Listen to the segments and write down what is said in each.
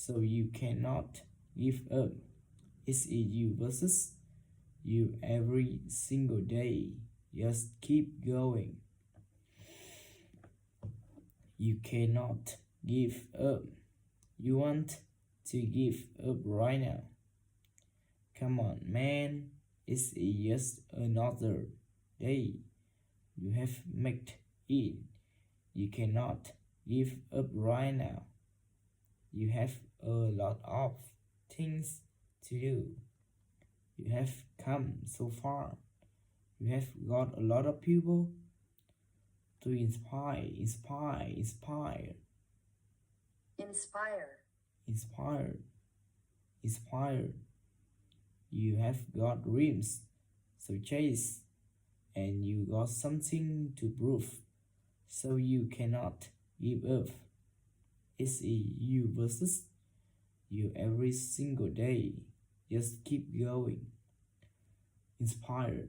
so you cannot give up. It's you versus you every single day. Just keep going. You cannot give up. You want to give up right now. Come on, man. It's just another day. You have made it. You cannot give up right now. You have a lot of things to do. You have come so far. You have got a lot of people to inspire. You have got dreams, so chase. And you got something to prove, so you cannot give up. It's you versus you every single day. Just keep going. Inspire.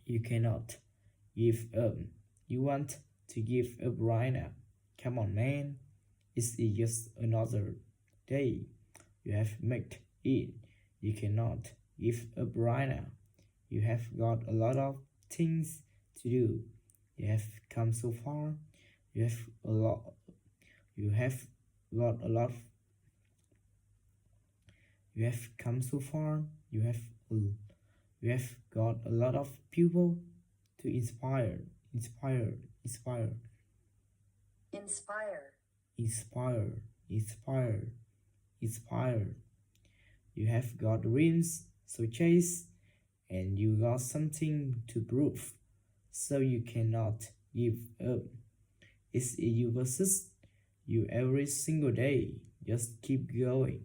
You cannot give up. You want to give up right now. Come on, man. It's just another day. You have made it. You cannot give up right now. You have got a lot of things to do. You have come so far. You have come so far. You have got a lot of people to inspire. You have got dreams, so chase. And you got something to prove, so you cannot give up. It's you versus you every single day. Just keep going.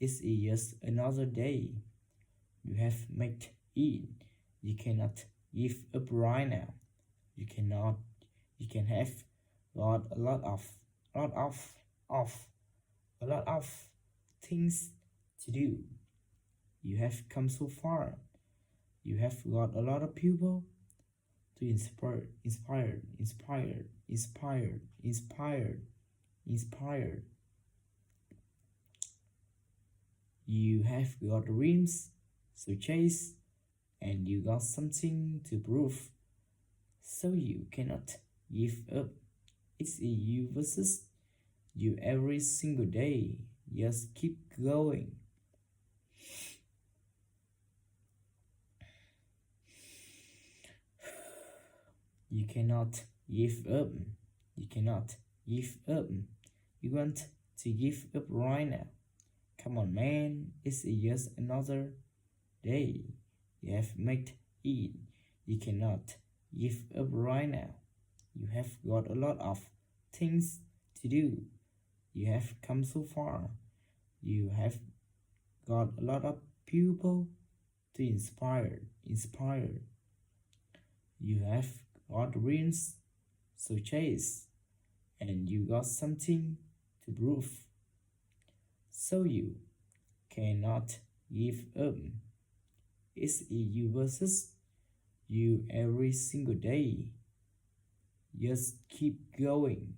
It's just another day. You have made it. You cannot give up right now. You cannot. You can have got lot of, a lot of things to do. You have come so far. You have got a lot of people to inspire. You have got dreams, so chase, and you got something to prove, so you cannot give up. It's a you versus you every single day. Just keep going. You cannot give up. You cannot give up. You want to give up right now. Come on, man. It's just another day. You have made it. You cannot give up right now. You have got a lot of things to do. You have come so far. You have got a lot of people to inspire. You have got dreams, so chase, and you got something to prove, so you cannot give up. It's you versus you every single day. Just keep going.